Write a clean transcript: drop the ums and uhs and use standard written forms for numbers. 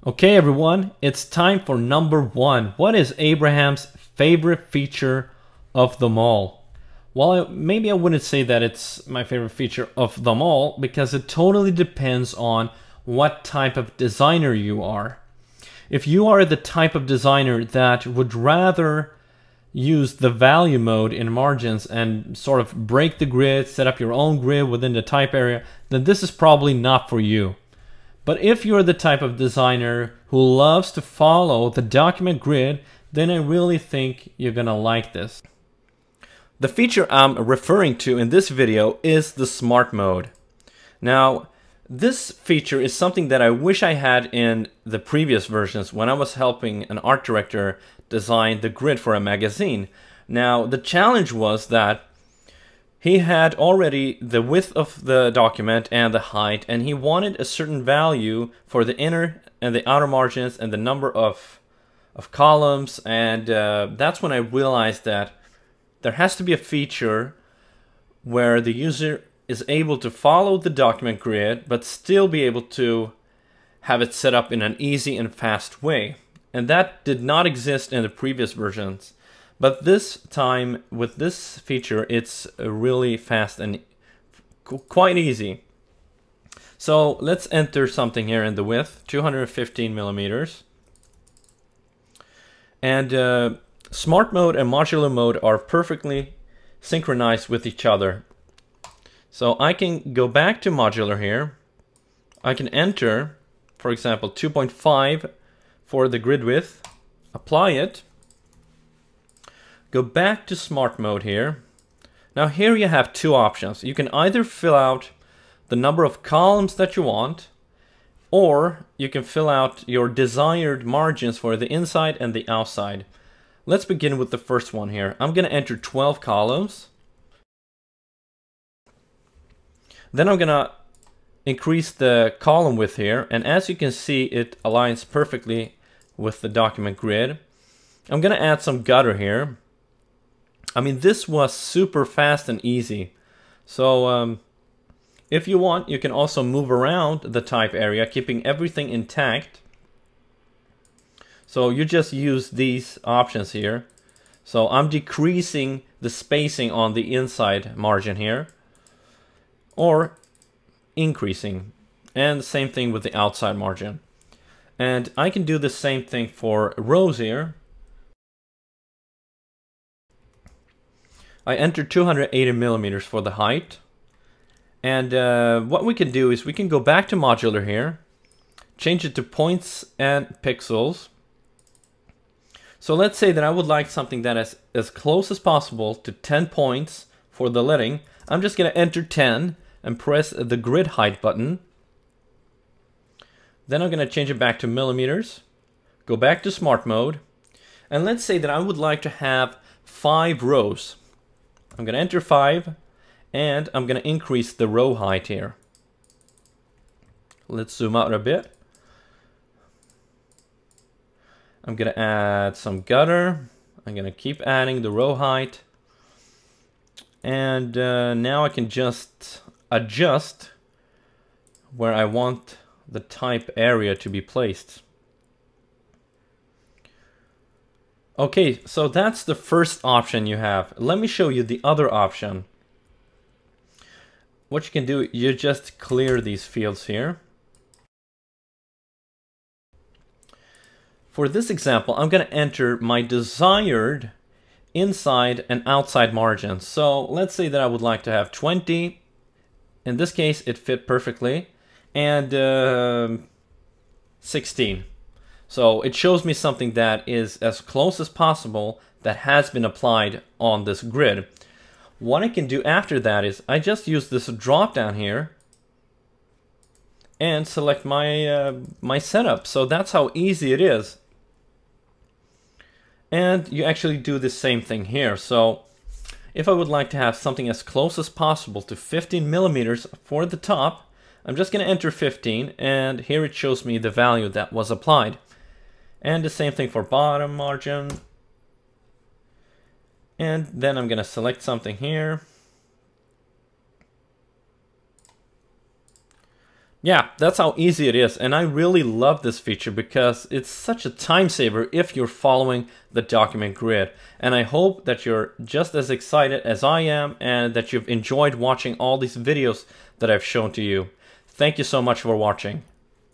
Okay everyone, it's time for number 1. What is Abraham's favorite feature of them all? Well, maybe I wouldn't say that it's my favorite feature of them all, because it totally depends on what type of designer you are. If you are the type of designer that would rather use the value mode in margins and sort of break the grid, set up your own grid within the type area, then this is probably not for you. But if you're the type of designer who loves to follow the document grid, then I really think you're gonna like this. The feature I'm referring to in this video is the Smart Mode. Now, this feature is something that I wish I had in the previous versions when I was helping an art director design the grid for a magazine. Now, the challenge was that he had already the width of the document and the height, and he wanted a certain value for the inner and the outer margins and the number of columns, and that's when I realized that there has to be a feature where the user is able to follow the document grid but still be able to have it set up in an easy and fast way. And that did not exist in the previous versions. But this time, with this feature, it's really fast and quite easy. So let's enter something here in the width, 215 millimeters. And Smart Mode and Modular Mode are perfectly synchronized with each other. So I can go back to Modular here. I can enter, for example, 2.5 for the grid width, apply it. Go back to Smart Mode here. Now here you have two options. You can either fill out the number of columns that you want, or you can fill out your desired margins for the inside and the outside. Let's begin with the first one here. I'm going to enter 12 columns. Then I'm going to increase the column width here, and as you can see, it aligns perfectly with the document grid. I'm going to add some gutter here. I mean, this was super fast and easy. So if you want, you can also move around the type area, keeping everything intact. So you just use these options here. So I'm decreasing the spacing on the inside margin here, or increasing. And the same thing with the outside margin. And I can do the same thing for rows here. I entered 280 millimeters for the height. And what we can do is we can go back to Modular here, change it to points and pixels. So let's say that I would like something that is as close as possible to 10 points for the leading. I'm just going to enter 10 and press the grid height button. Then I'm going to change it back to millimeters, go back to Smart Mode, and let's say that I would like to have 5 rows. I'm going to enter 5, and I'm going to increase the row height here. Let's zoom out a bit. I'm going to add some gutter. I'm going to keep adding the row height. And now I can just adjust where I want the type area to be placed. Okay, so that's the first option you have. Let me show you the other option. What you can do, you just clear these fields here. For this example, I'm going to enter my desired inside and outside margins. So let's say that I would like to have 20. In this case, it fit perfectly. And 16. So it shows me something that is as close as possible that has been applied on this grid. What I can do after that is I just use this drop down here and select my setup. So that's how easy it is. And you actually do the same thing here. So if I would like to have something as close as possible to 15 millimeters for the top, I'm just going to enter 15, and here it shows me the value that was applied. And the same thing for bottom margin. And then I'm going to select something here. Yeah, that's how easy it is, and I really love this feature because it's such a time saver if you're following the document grid. And I hope that you're just as excited as I am and that you've enjoyed watching all these videos that I've shown to you. Thank you so much for watching.